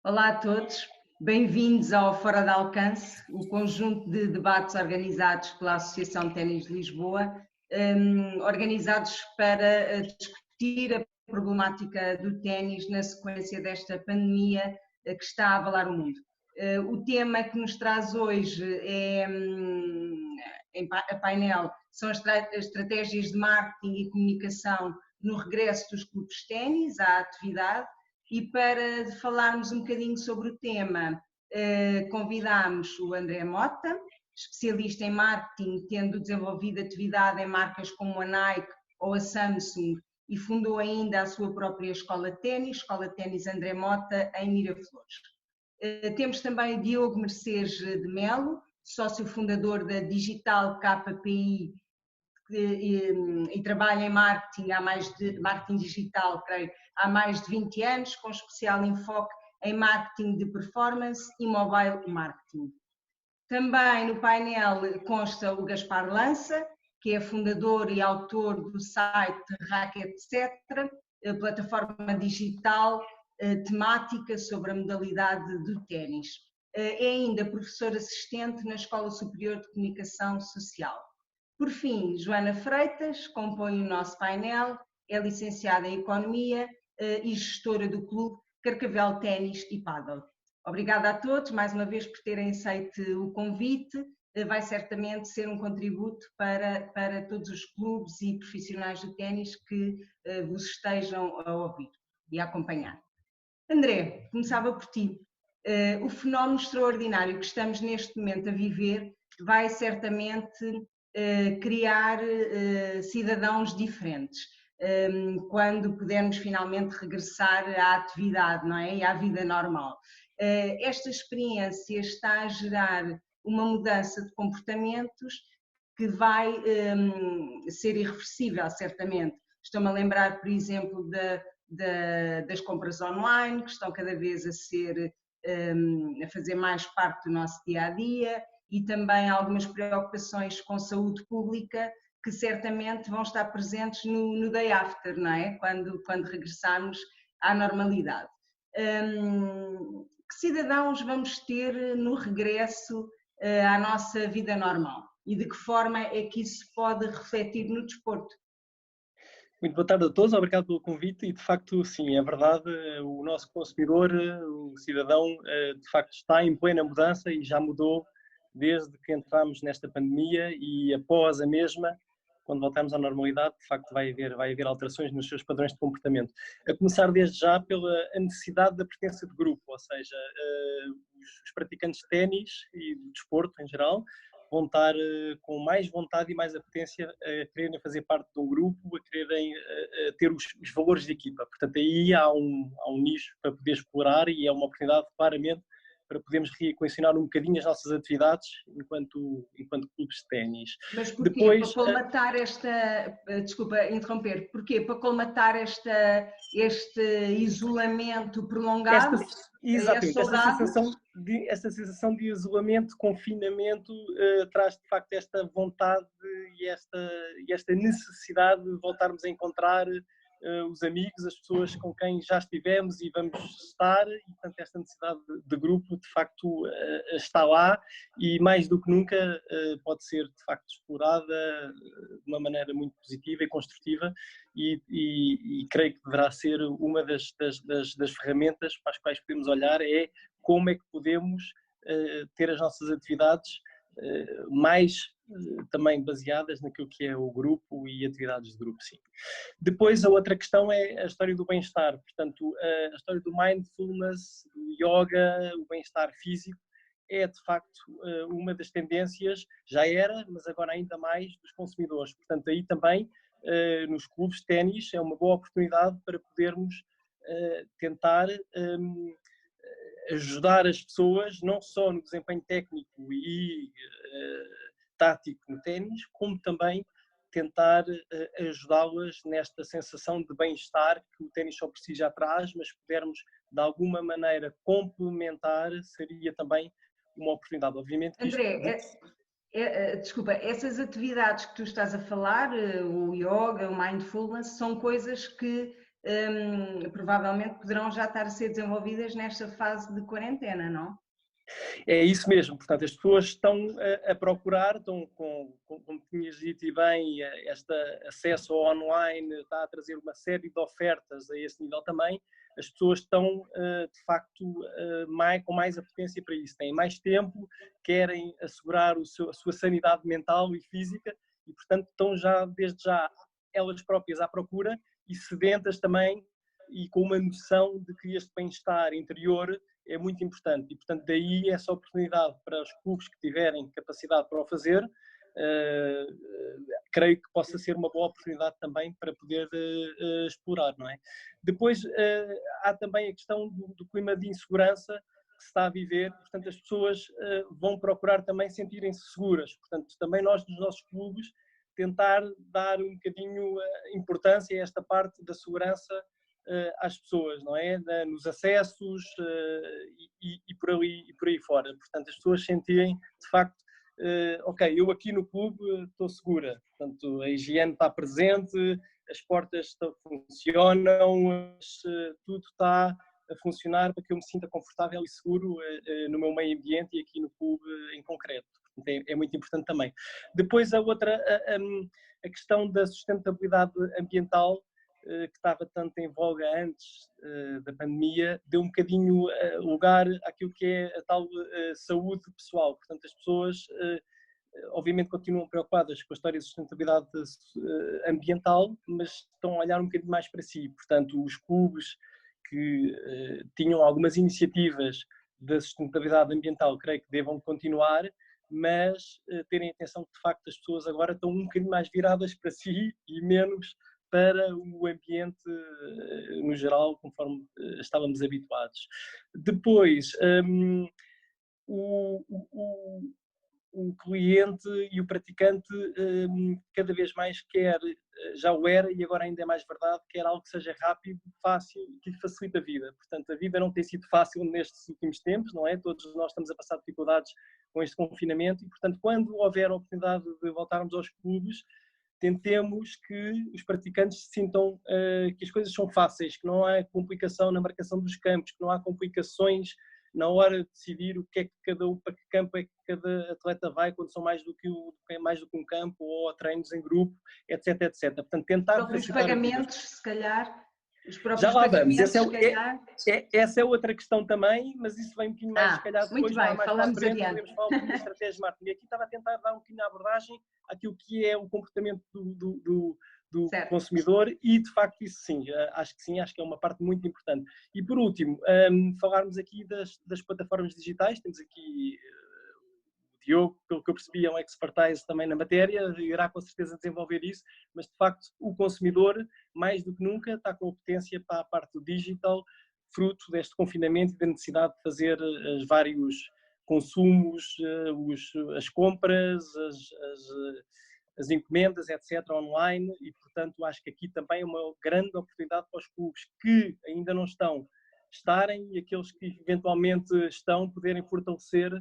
Olá a todos, bem-vindos ao Fora de Alcance, o conjunto de debates organizados pela Associação de Ténis de Lisboa, organizados para discutir a problemática do ténis na sequência desta pandemia que está a abalar o mundo. O tema que nos traz hoje em painel são as estratégias de marketing e comunicação no regresso dos clubes de ténis à atividade. E para falarmos um bocadinho sobre o tema, convidámos o André Mota, especialista em marketing, tendo desenvolvido atividade em marcas como a Nike ou a Samsung e fundou ainda a sua própria Escola de Ténis André Mota, em Miraflores. Temos também o Diogo Mercedes de Melo, sócio fundador da Digital KPI, e trabalha em marketing, marketing digital, creio, há mais de 20 anos, com especial enfoque em marketing de performance e mobile marketing. Também no painel consta o Gaspar Lança, que é fundador e autor do site Racket Etc., plataforma digital temática sobre a modalidade do ténis. É ainda professor assistente na Escola Superior de Comunicação Social. Por fim, Joana Freitas compõe o nosso painel, é licenciada em Economia e gestora do clube Carcavel Ténis e Paddle. Obrigada a todos, mais uma vez, por terem aceito o convite. Vai certamente ser um contributo para todos os clubes e profissionais do ténis que vos estejam a ouvir e a acompanhar. André, começava por ti. O fenómeno extraordinário que estamos neste momento a viver vai certamente criar cidadãos diferentes, quando pudermos finalmente regressar à atividade, não é? E à vida normal. Esta experiência está a gerar uma mudança de comportamentos que vai ser irreversível, certamente. Estou-me a lembrar, por exemplo, das compras online, que estão cada vez a fazer mais parte do nosso dia-a-dia, e também algumas preocupações com saúde pública que certamente vão estar presentes no day after, não é? Quando regressarmos à normalidade. Que cidadãos vamos ter no regresso à nossa vida normal? E de que forma é que isso pode refletir no desporto? Muito boa tarde a todos, obrigado pelo convite e de facto sim, é verdade, o nosso consumidor, o cidadão, de facto está em plena mudança e já mudou desde que entramos nesta pandemia e após a mesma, quando voltarmos à normalidade, de facto vai haver alterações nos seus padrões de comportamento. A começar desde já pela necessidade da pertença de grupo, ou seja, os praticantes de ténis e do desporto em geral, vão estar com mais vontade e mais apetência a quererem fazer parte de um grupo, a quererem ter os valores de equipa. Portanto, aí há um nicho para poder explorar e é uma oportunidade, claramente, para podermos reequacionar um bocadinho as nossas atividades enquanto clubes de ténis. Mas porquê? Depois, para colmatar esta... Desculpa interromper. Porquê? Para colmatar este isolamento prolongado? Exatamente. Esta sensação de isolamento, confinamento, traz de facto esta vontade e esta necessidade de voltarmos a encontrar os amigos, as pessoas com quem já estivemos e vamos estar, e portanto esta necessidade de grupo de facto está lá e mais do que nunca pode ser de facto explorada de uma maneira muito positiva e construtiva e creio que deverá ser uma das ferramentas para as quais podemos olhar é como é que podemos ter as nossas atividades mais também baseadas naquilo que é o grupo e atividades de grupo, sim. Depois a outra questão é a história do bem-estar, portanto a história do mindfulness, do yoga, o bem-estar físico é de facto uma das tendências, já era, mas agora ainda mais dos consumidores, portanto aí também nos clubes de ténis é uma boa oportunidade para podermos tentar ajudar as pessoas não só no desempenho técnico e tático no ténis, como também tentar ajudá-las nesta sensação de bem-estar que o ténis só por si já traz, mas pudermos de alguma maneira complementar, seria também uma oportunidade. Obviamente que isto... André, desculpa, essas atividades que tu estás a falar, o yoga, o mindfulness, são coisas que provavelmente poderão já estar a ser desenvolvidas nesta fase de quarentena, não? É isso mesmo, portanto, as pessoas estão a procurar, estão como tinhas dito e bem, este acesso ao online está a trazer uma série de ofertas a esse nível também. As pessoas estão, de facto, com mais apetência para isso. Têm mais tempo, querem assegurar a sua sanidade mental e física e, portanto, estão já, desde já, elas próprias à procura e sedentas também e com uma noção de que este bem-estar interior é muito importante e, portanto, daí essa oportunidade para os clubes que tiverem capacidade para o fazer, creio que possa ser uma boa oportunidade também para poder explorar, não é? Depois, há também a questão do clima de insegurança que se está a viver, portanto, as pessoas vão procurar também sentirem-se seguras, portanto, também nós, nos nossos clubes, tentar dar um bocadinho importância a esta parte da segurança às pessoas, não é? Nos acessos e por aí fora. Portanto, as pessoas sentirem, de facto, ok, eu aqui no clube estou segura. Portanto, a higiene está presente, as portas funcionam, tudo está a funcionar para que eu me sinta confortável e seguro no meu meio ambiente e aqui no clube em concreto. Portanto, é muito importante também. Depois, a questão da sustentabilidade ambiental, que estava tanto em voga antes da pandemia, deu um bocadinho lugar àquilo que é a tal saúde pessoal. Portanto, as pessoas obviamente continuam preocupadas com a história de sustentabilidade ambiental, mas estão a olhar um bocadinho mais para si. Portanto, os clubes que tinham algumas iniciativas da sustentabilidade ambiental, creio que devam continuar, mas terem atenção que, de facto, as pessoas agora estão um bocadinho mais viradas para si e menos para o ambiente no geral, conforme estávamos habituados. Depois, o cliente e o praticante cada vez mais quer, já o era e agora ainda é mais verdade, quer algo que seja rápido, fácil e que lhe facilite a vida. Portanto, a vida não tem sido fácil nestes últimos tempos, não é? Todos nós estamos a passar dificuldades com este confinamento e, portanto, quando houver a oportunidade de voltarmos aos clubes, tentemos que os praticantes sintam que as coisas são fáceis, que não há complicação na marcação dos campos, que não há complicações na hora de decidir o que é que para que campo é que cada atleta vai, quando são mais do que um campo, ou treinos em grupo, etc, etc. Portanto, tentar os próprios pagamentos, se calhar, os próprios já lá vamos. pagamentos, se calhar. Essa é outra questão também, mas isso vem um bocadinho mais, se calhar, depois, muito bem, mais falamos para a frente, adiante. podemos falar um bocadinho de estratégia de marketing. Aqui estava a tentar dar um bocadinho a abordagem àquilo que é o comportamento do consumidor e, de facto, isso sim, acho que é uma parte muito importante. E, por último, falarmos aqui das plataformas digitais. Temos aqui o Diogo, pelo que eu percebi, é um expertise também na matéria, irá com certeza desenvolver isso, mas, de facto, o consumidor, mais do que nunca, está com apetência para a parte do digital, fruto deste confinamento e da necessidade de fazer os vários consumos, as compras, as encomendas, etc., online, e, portanto, acho que aqui também é uma grande oportunidade para os clubes que ainda não estarem e aqueles que eventualmente estão poderem fortalecer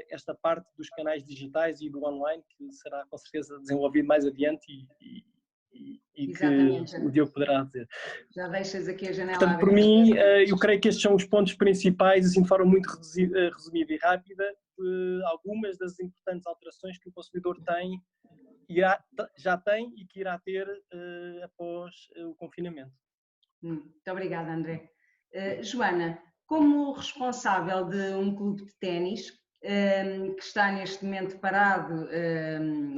esta parte dos canais digitais e do online, que será com certeza desenvolvido mais adiante e que o Diogo poderá dizer. Já deixas aqui a janela aberta. Portanto, por mim, eu creio que estes são os pontos principais, assim, de forma muito resumida e rápida, de algumas das importantes alterações que o consumidor já tem e que irá ter após o confinamento. Muito obrigada, André. Joana, como responsável de um clube de ténis, que está neste momento parado,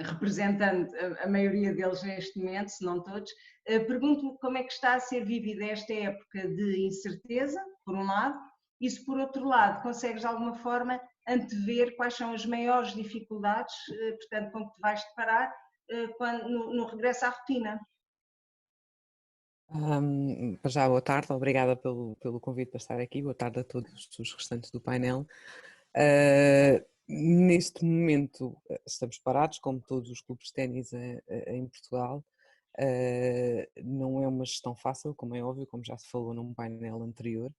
representando a maioria deles neste momento, se não todos, pergunto-me como é que está a ser vivida esta época de incerteza, por um lado, e se por outro lado consegues de alguma forma antever quais são as maiores dificuldades, portanto, com que te vais deparar no regresso à rotina. Já boa tarde, obrigada pelo convite para estar aqui, boa tarde a todos os restantes do painel. Neste momento estamos parados, como todos os clubes de ténis em Portugal. Não é uma gestão fácil, como é óbvio, como já se falou num painel anterior.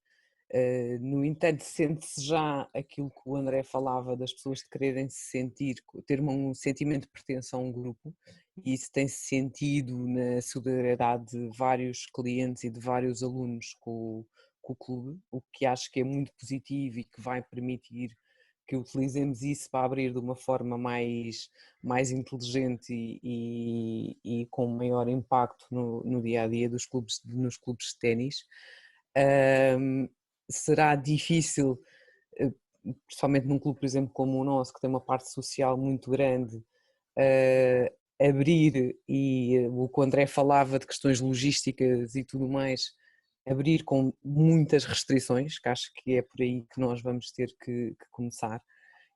No entanto, sente-se já aquilo que o André falava das pessoas de quererem se sentir, ter um sentimento de pertença a um grupo, e isso tem-se sentido na solidariedade de vários clientes e de vários alunos com o clube, o que acho que é muito positivo e que vai permitir que utilizemos isso para abrir de uma forma mais inteligente e com maior impacto no dia a dia dos clubes, nos clubes de ténis. Será difícil, principalmente num clube, por exemplo, como o nosso, que tem uma parte social muito grande, abrir, e o que o André falava de questões logísticas e tudo mais, abrir com muitas restrições, que acho que é por aí que nós vamos ter que começar,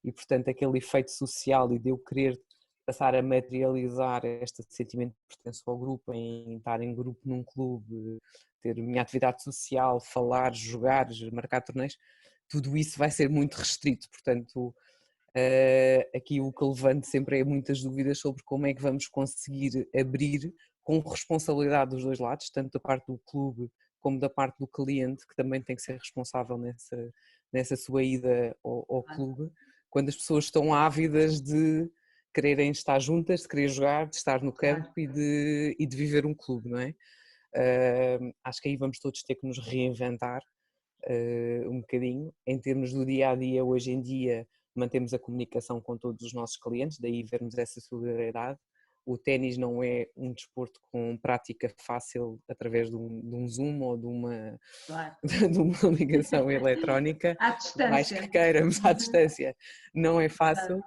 e portanto aquele efeito social e de eu querer passar a materializar este sentimento de pertença ao grupo, em estar em grupo num clube, ter a minha atividade social, falar, jogar, marcar torneios, tudo isso vai ser muito restrito, portanto aqui o que levanto sempre é muitas dúvidas sobre como é que vamos conseguir abrir com responsabilidade dos dois lados, tanto da parte do clube como da parte do cliente, que também tem que ser responsável nessa sua ida ao clube, quando as pessoas estão ávidas de quererem estar juntas, de querer jogar, de estar no campo e de viver um clube, não é? Acho que aí vamos todos ter que nos reinventar um bocadinho. Em termos do dia-a-dia, hoje em dia mantemos a comunicação com todos os nossos clientes, daí vermos essa solidariedade. O ténis não é um desporto com prática fácil através de um Zoom ou de uma, de uma ligação eletrónica, à distância. mais que queiramos à distância, não é fácil.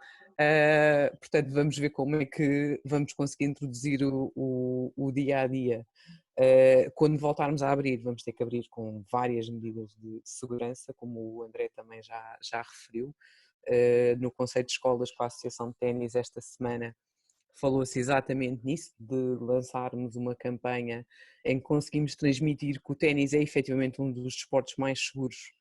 Portanto, vamos ver como é que vamos conseguir introduzir o dia-a-dia. Quando voltarmos a abrir, vamos ter que abrir com várias medidas de segurança, como o André também já referiu. No Conselho de Escolas com a Associação de Ténis esta semana falou-se exatamente nisso, de lançarmos uma campanha em que conseguimos transmitir que o ténis é efetivamente um dos desportos mais seguros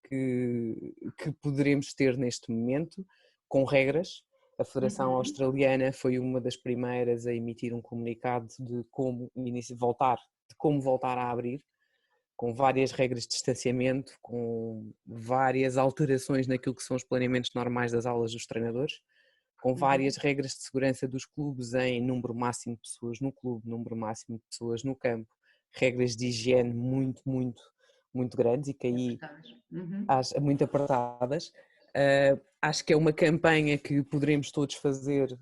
que poderemos ter neste momento, com regras. A Federação Australiana foi uma das primeiras a emitir um comunicado de como voltar a abrir, com várias regras de distanciamento, com várias alterações naquilo que são os planeamentos normais das aulas dos treinadores, com várias regras de segurança dos clubes em número máximo de pessoas no clube, número máximo de pessoas no campo, regras de higiene muito, muito, muito grandes e que aí muito apertadas. Acho que é uma campanha que poderemos todos fazer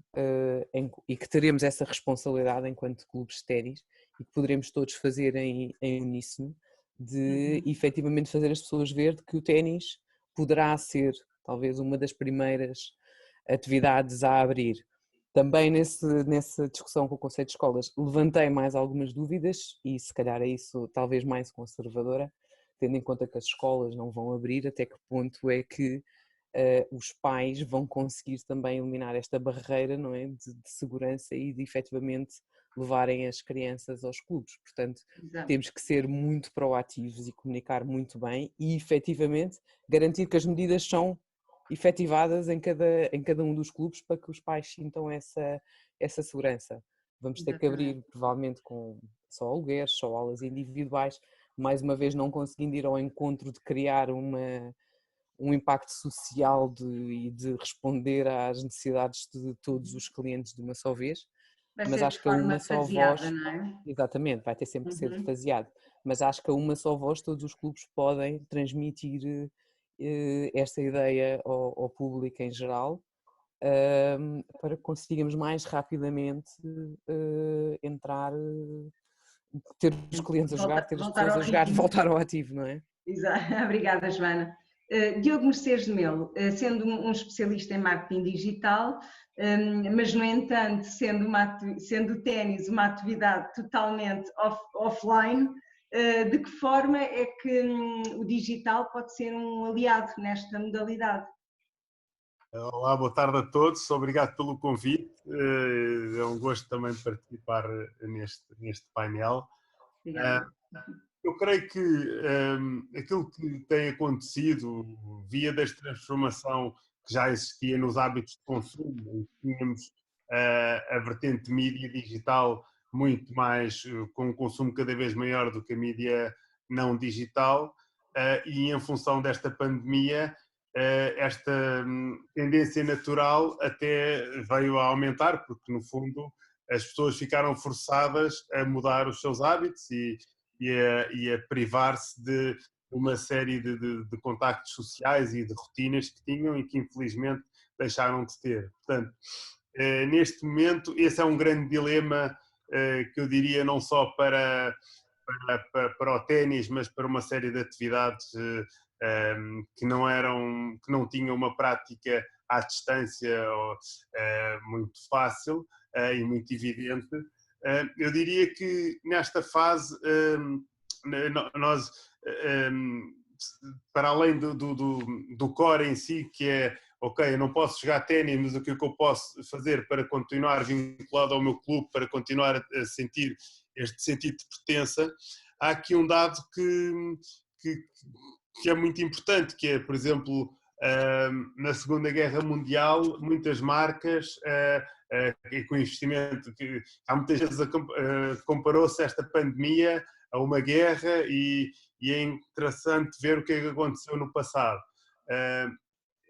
e que teremos essa responsabilidade enquanto clubes de ténis e que poderemos todos fazer em uníssono, de efetivamente fazer as pessoas ver que o ténis poderá ser talvez uma das primeiras atividades a abrir. Também nessa discussão com o Conselho de Escolas levantei mais algumas dúvidas e se calhar é isso talvez mais conservadora, tendo em conta que as escolas não vão abrir, até que ponto é que os pais vão conseguir também eliminar esta barreira, não é, de segurança e de efetivamente levarem as crianças aos clubes. Portanto, temos que ser muito proativos e comunicar muito bem e efetivamente garantir que as medidas são efetivadas em cada um dos clubes para que os pais sintam essa segurança. Vamos ter que abrir provavelmente com só alugueres, só aulas individuais, mais uma vez não conseguindo ir ao encontro de criar um impacto social e de responder às necessidades de todos os clientes de uma só vez, mas acho que a uma só voz, não é? exatamente, vai ter sempre que ser faseado, mas acho que a uma só voz todos os clubes podem transmitir esta ideia ao público em geral, para que consigamos mais rapidamente entrar, ter os clientes a jogar, ter as pessoas a jogar, voltar ao ativo, não é? Exato. Obrigada, Joana. Diogo Mercedes de Melo, sendo um especialista em marketing digital, mas no entanto sendo o ténis uma atividade totalmente offline, de que forma é que o digital pode ser um aliado nesta modalidade? Olá, boa tarde a todos, obrigado pelo convite, é um gosto também participar neste painel. Eu creio que aquilo que tem acontecido via desta transformação que já existia nos hábitos de consumo, em que tínhamos a vertente mídia digital muito mais, com um consumo cada vez maior do que a mídia não digital, e em função desta pandemia, esta tendência natural até veio a aumentar, porque no fundo as pessoas ficaram forçadas a mudar os seus hábitos e a privar-se de uma série de contactos sociais e de rotinas que tinham e que infelizmente deixaram de ter. Portanto, neste momento, esse é um grande dilema que eu diria não só para o ténis, mas para uma série de atividades que não tinham uma prática à distância muito fácil e muito evidente. Eu diria que nesta fase nós, para além do core em si, que é ok, eu não posso jogar ténis, mas o que eu posso fazer para continuar vinculado ao meu clube, para continuar a sentir este sentido de pertença, há aqui um dado que é muito importante, que é, por exemplo, na Segunda Guerra Mundial, muitas marcas, e com investimento, que há muitas vezes comparou-se esta pandemia a uma guerra e é interessante ver o que é que aconteceu no passado.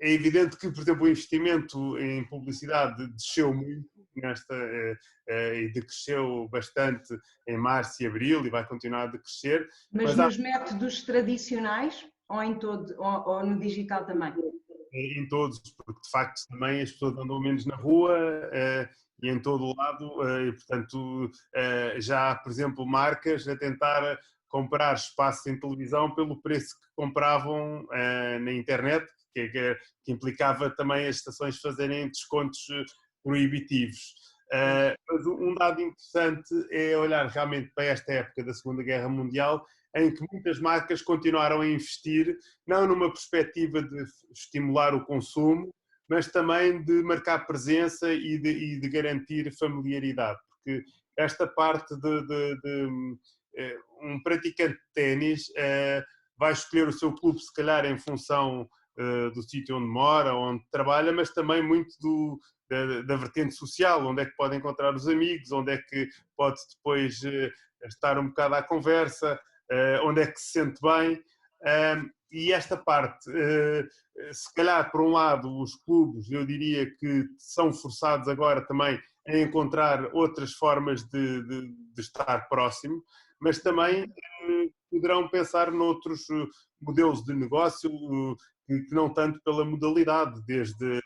É evidente que, por exemplo, o investimento em publicidade desceu muito e decresceu bastante em março e abril e vai continuar a decrescer. Mas nos métodos tradicionais ou no digital também? Em todos, porque de facto também as pessoas andam menos na rua e em todo o lado, e portanto já há, por exemplo, marcas a tentar comprar espaços em televisão pelo preço que compravam na internet, que implicava também as estações fazerem descontos proibitivos. Mas um dado interessante é olhar realmente para esta época da Segunda Guerra Mundial, em que muitas marcas continuaram a investir, não numa perspectiva de estimular o consumo, mas também de marcar presença e de garantir familiaridade. Porque esta parte de um praticante de ténis vai escolher o seu clube, se calhar, em função do sítio onde mora, onde trabalha, mas também muito da vertente social, onde é que pode encontrar os amigos, onde é que pode depois estar um bocado à conversa, onde é que se sente bem. E esta parte, se calhar, por um lado, os clubes, eu diria que são forçados agora também a encontrar outras formas de estar próximo, mas também poderão pensar noutros modelos de negócio que não tanto pela modalidade, desde,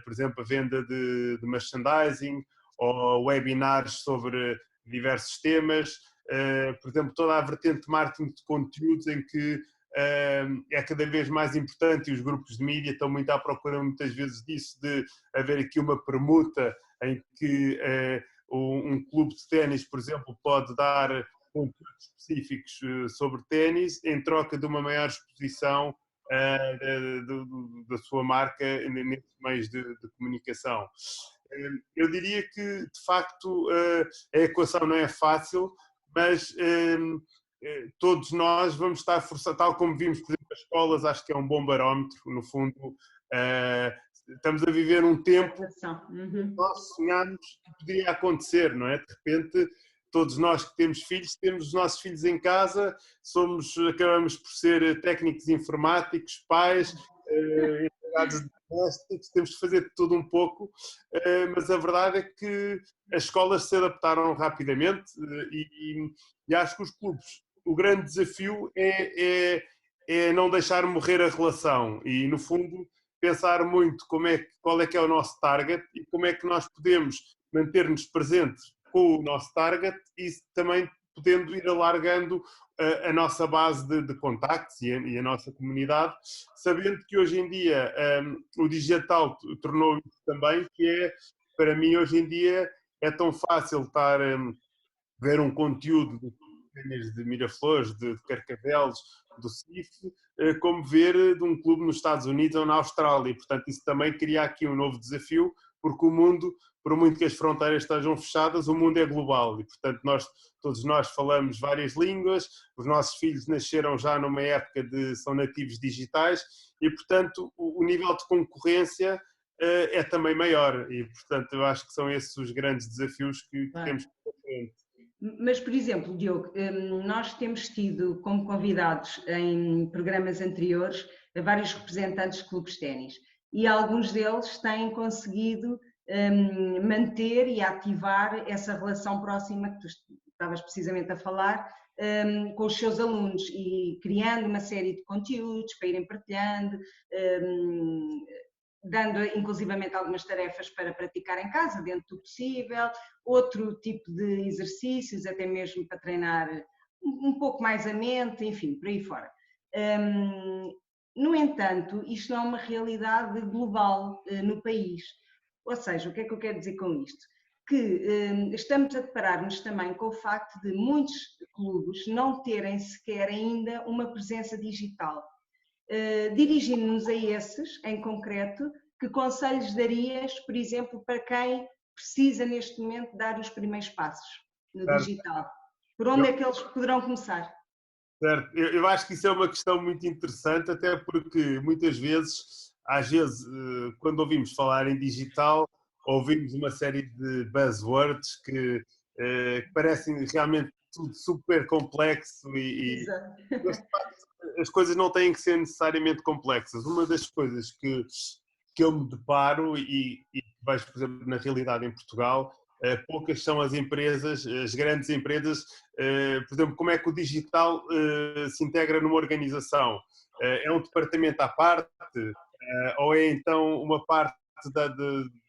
por exemplo, a venda de merchandising ou webinars sobre diversos temas, por exemplo, toda a vertente de marketing de conteúdos em que é cada vez mais importante e os grupos de mídia estão muito à procura muitas vezes disso, de haver aqui uma permuta em que um clube de ténis, por exemplo, pode dar conteúdos específicos sobre ténis em troca de uma maior exposição da sua marca nesses meios de comunicação. Eu diria que, de facto, a equação não é fácil, mas todos nós vamos estar forçados, tal como vimos, por exemplo, as escolas, acho que é um bom barómetro, no fundo, estamos a viver um tempo que nós sonhámos que poderia acontecer, não é? De repente, todos nós que temos filhos, temos os nossos filhos em casa, acabamos por ser técnicos informáticos, pais, empregados domésticos, temos de fazer tudo um pouco, mas a verdade é que as escolas se adaptaram rapidamente e acho que os clubes, o grande desafio é não deixar morrer a relação e, no fundo, pensar muito qual é que é o nosso target e como é que nós podemos manter-nos presentes com o nosso target e também podendo ir alargando a nossa base de contactos e a nossa comunidade, sabendo que hoje em dia o digital tornou isso também, que é, para mim, hoje em dia, é tão fácil estar ver um conteúdo de Miraflores, de Carcavelos, do CIF, como ver de um clube nos Estados Unidos ou na Austrália. E, portanto, isso também cria aqui um novo desafio, porque o mundo, por muito que as fronteiras estejam fechadas, o mundo é global e, portanto, todos nós falamos várias línguas, os nossos filhos nasceram já numa época são nativos digitais e, portanto, o nível de concorrência é também maior e, portanto, eu acho que são esses os grandes desafios que temos que fazer. Mas, por exemplo, Diogo, nós temos tido como convidados em programas anteriores vários representantes de clubes de ténis e alguns deles têm conseguido manter e ativar essa relação próxima que tu estavas precisamente a falar com os seus alunos e criando uma série de conteúdos para irem partilhando, dando inclusivamente algumas tarefas para praticar em casa, dentro do possível, outro tipo de exercícios, até mesmo para treinar um pouco mais a mente, enfim, por aí fora. No entanto, isto não é uma realidade global no país. Ou seja, o que é que eu quero dizer com isto? Que estamos a deparar-nos também com o facto de muitos clubes não terem sequer ainda uma presença digital. Dirigindo-nos a esses, em concreto, que conselhos darias, por exemplo, para quem precisa neste momento dar os primeiros passos no digital? Por onde é que eles poderão começar? Certo, eu acho que isso é uma questão muito interessante, até porque muitas vezes, às vezes, quando ouvimos falar em digital, ouvimos uma série de buzzwords que parecem realmente tudo super complexo e as coisas não têm que ser necessariamente complexas. Uma das coisas que eu me deparo e vejo, por exemplo, na realidade em Portugal, poucas são as empresas, as grandes empresas, por exemplo, como é que o digital se integra numa organização? É um departamento à parte ou é então uma parte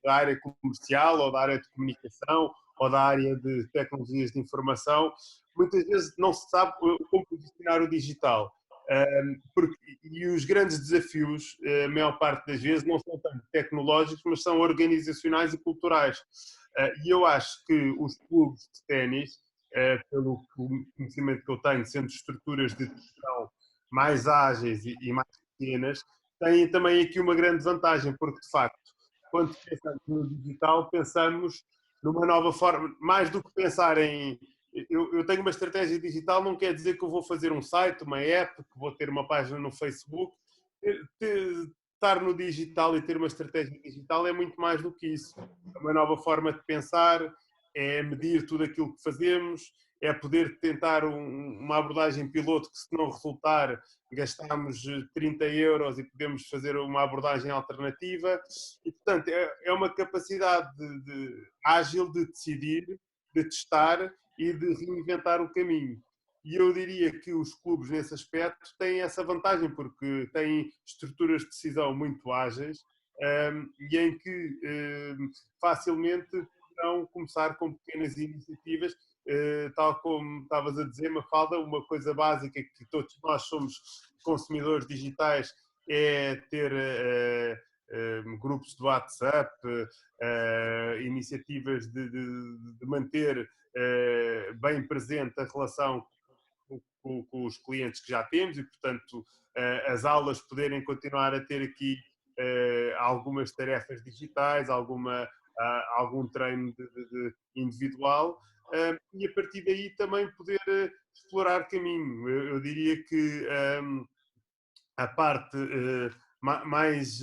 da área comercial ou da área de comunicação ou da área de tecnologias de informação? Muitas vezes não se sabe como posicionar o digital. E os grandes desafios, a maior parte das vezes, não são tanto tecnológicos, mas são organizacionais e culturais. E eu acho que os clubes de ténis, pelo conhecimento que eu tenho, sendo estruturas de gestão mais ágeis e mais pequenas, têm também aqui uma grande vantagem, porque de facto, quando pensamos no digital, pensamos numa nova forma, mais do que pensar em eu tenho uma estratégia digital, não quer dizer que eu vou fazer um site, uma app, que vou ter uma página no Facebook. Estar no digital e ter uma estratégia digital é muito mais do que isso. É uma nova forma de pensar, é medir tudo aquilo que fazemos, é poder tentar uma abordagem piloto que, se não resultar, gastamos 30 euros e podemos fazer uma abordagem alternativa. E, portanto, é uma capacidade ágil de decidir, de testar e de reinventar o caminho. E eu diria que os clubes, nesse aspecto, têm essa vantagem, porque têm estruturas de decisão muito ágeis e em que facilmente poderão começar com pequenas iniciativas, tal como estavas a dizer, Mafalda, uma coisa básica que todos nós somos consumidores digitais é ter grupos de WhatsApp, iniciativas de manter bem presente a relação com os clientes que já temos e, portanto, as aulas poderem continuar a ter aqui algumas tarefas digitais, algum treino individual e a partir daí também poder explorar caminho. Eu diria que a parte mais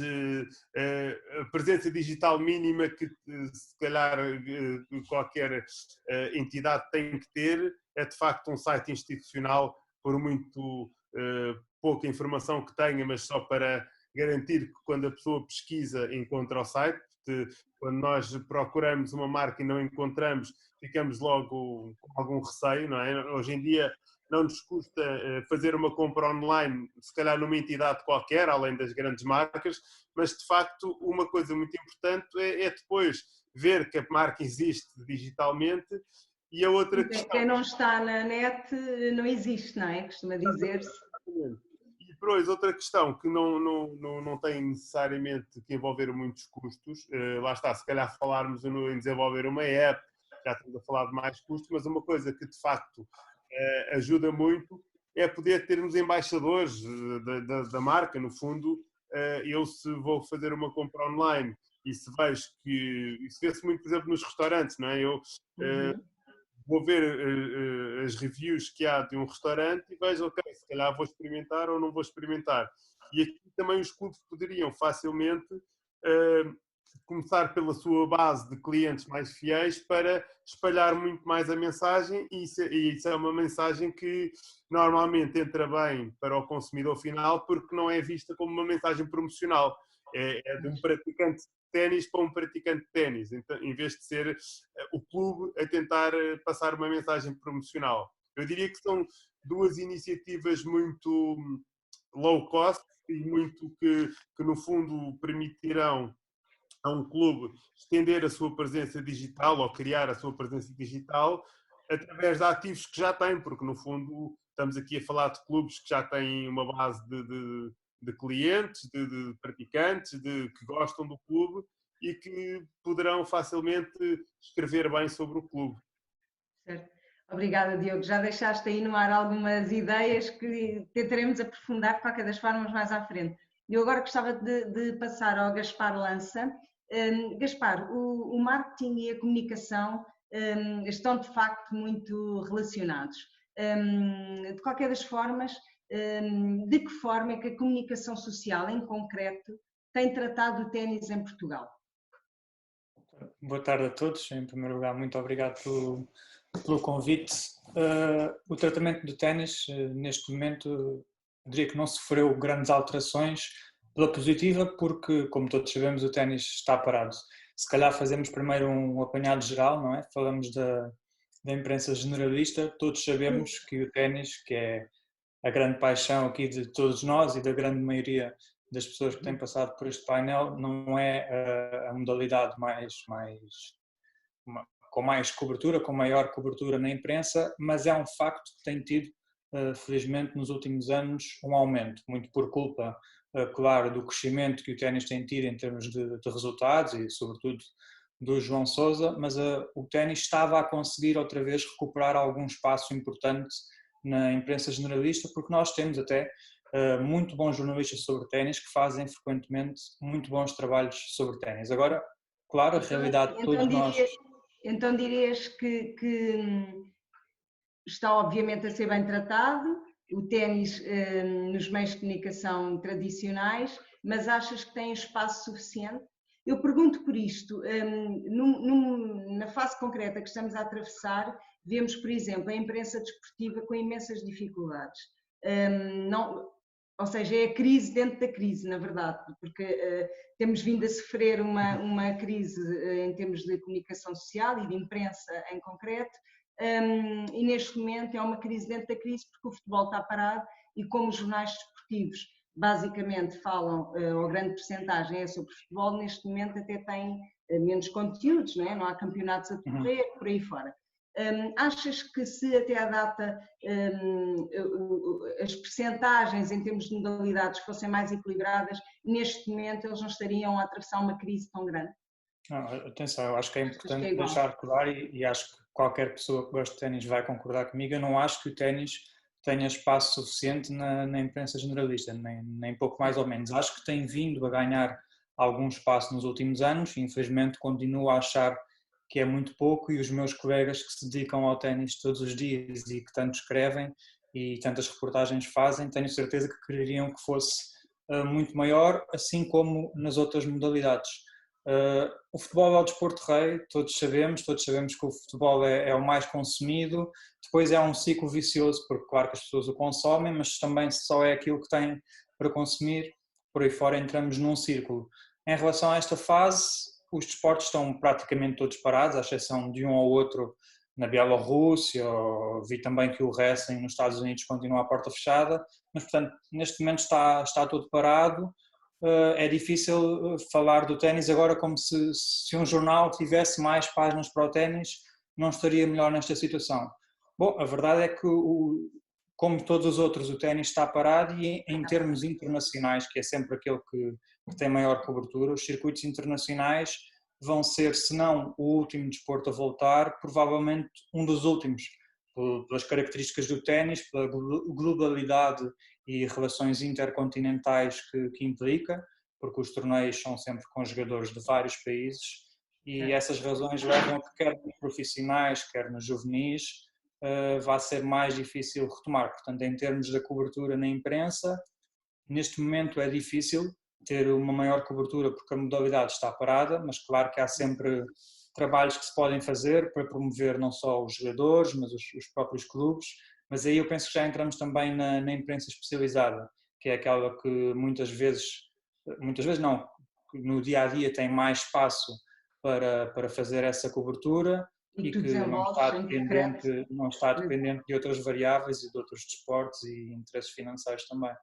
a presença digital mínima que se calhar qualquer entidade tem que ter é de facto um site institucional, por muito pouca informação que tenha, mas só para garantir que quando a pessoa pesquisa encontra o site. Quando nós procuramos uma marca e não encontramos, ficamos logo com algum receio, não é? Hoje em dia não nos custa fazer uma compra online, se calhar numa entidade qualquer, além das grandes marcas, mas de facto uma coisa muito importante é depois ver que a marca existe digitalmente. E a outra questão... Quem não está na net não existe, não é? Costuma dizer-se. E depois, outra questão que não tem necessariamente que envolver muitos custos, lá está, se calhar falarmos em desenvolver uma app, já estamos a falar de mais custos, mas uma coisa que de facto ajuda muito é poder termos embaixadores da marca. No fundo, eu se vou fazer uma compra online e se vejo que, isso vê-se muito, por exemplo, nos restaurantes, não é? Eu vou ver as reviews que há de um restaurante e vejo, ok, se calhar vou experimentar ou não vou experimentar. E aqui também os clubes poderiam facilmente começar pela sua base de clientes mais fiéis para espalhar muito mais a mensagem, e isso é uma mensagem que normalmente entra bem para o consumidor final, porque não é vista como uma mensagem promocional. É de um praticante de ténis para um praticante de ténis, então, em vez de ser o clube a tentar passar uma mensagem promocional. Eu diria que são duas iniciativas muito low cost e muito que no fundo permitirão a um clube estender a sua presença digital ou criar a sua presença digital através de ativos que já têm, porque no fundo estamos aqui a falar de clubes que já têm uma base de clientes, de praticantes, que gostam do clube e que poderão facilmente escrever bem sobre o clube. Certo. Obrigada, Diogo. Já deixaste aí no ar algumas ideias que tentaremos aprofundar de qualquer das formas mais à frente. Eu agora gostava de passar ao Gaspar Lança. Gaspar, o marketing e a comunicação estão de facto muito relacionados. De qualquer das formas, de que forma é que a comunicação social, em concreto, tem tratado o ténis em Portugal? Boa tarde a todos. Em primeiro lugar, muito obrigado pelo convite. O tratamento do ténis, neste momento, diria que não sofreu grandes alterações pela positiva, porque, como todos sabemos, o ténis está parado. Se calhar fazemos primeiro um apanhado geral, não é? Falamos da imprensa generalista. Todos sabemos que o ténis, que é a grande paixão aqui de todos nós e da grande maioria das pessoas que têm passado por este painel, não é a modalidade com mais cobertura, com maior cobertura na imprensa, mas é um facto que tem tido, felizmente, nos últimos anos, um aumento, muito por culpa, claro, do crescimento que o ténis tem tido em termos de resultados e, sobretudo, do João Sousa, mas o ténis estava a conseguir outra vez recuperar algum espaço importante na imprensa generalista, porque nós temos até muito bons jornalistas sobre ténis que fazem frequentemente muito bons trabalhos sobre ténis. Agora, claro, a realidade de todos nós... Então dirias que está obviamente a ser bem tratado o ténis nos meios de comunicação tradicionais, mas achas que tem espaço suficiente? Eu pergunto por isto, na fase concreta que estamos a atravessar, vemos, por exemplo, a imprensa desportiva com imensas dificuldades. Ou seja, é a crise dentro da crise, na verdade, porque temos vindo a sofrer uma crise em termos de comunicação social e de imprensa em concreto, e neste momento é uma crise dentro da crise porque o futebol está parado e como os jornais desportivos basicamente falam, ou grande percentagem é sobre futebol, neste momento até têm menos conteúdos, não há campeonatos a decorrer, por aí fora. Achas que se até à data as percentagens em termos de modalidades fossem mais equilibradas, neste momento eles não estariam a atravessar uma crise tão grande? Não, atenção, eu acho que é importante deixar claro e acho que qualquer pessoa que gosta de ténis vai concordar comigo, eu não acho que o ténis tenha espaço suficiente na imprensa generalista, nem pouco mais ou menos. Acho que tem vindo a ganhar algum espaço nos últimos anos e infelizmente continuo a achar que é muito pouco e os meus colegas que se dedicam ao ténis todos os dias e que tanto escrevem e tantas reportagens fazem, tenho certeza que queriam que fosse muito maior, assim como nas outras modalidades. O futebol é o desporto rei, todos sabemos que o futebol é o mais consumido, depois é um ciclo vicioso, porque claro que as pessoas o consomem, mas também só é aquilo que têm para consumir, por aí fora entramos num círculo. Em relação a esta fase, os desportos estão praticamente todos parados, à exceção de um ou outro na Bielorrússia, vi também que o wrestling nos Estados Unidos continua a porta fechada, mas portanto neste momento está tudo parado. É difícil falar do ténis agora como se um jornal tivesse mais páginas para o ténis, não estaria melhor nesta situação. Bom, a verdade é que, como todos os outros, o ténis está parado e em termos internacionais, que é sempre aquele que tem maior cobertura, os circuitos internacionais vão ser, se não o último desporto a voltar, provavelmente um dos últimos, pelas características do ténis, pela globalidade e relações intercontinentais que implica, porque os torneios são sempre com jogadores de vários países e essas razões levam a que quer nos profissionais, quer nos juvenis, vai ser mais difícil retomar. Portanto, em termos da cobertura na imprensa, neste momento é difícil, ter uma maior cobertura porque a modalidade está parada, mas claro que há sempre trabalhos que se podem fazer para promover não só os jogadores, mas os próprios clubes, mas aí eu penso que já entramos também na imprensa especializada, que é aquela que muitas vezes não, no dia-a-dia tem mais espaço para fazer essa cobertura e que não está dependente de outras variáveis e de outros desportos e interesses financeiros também.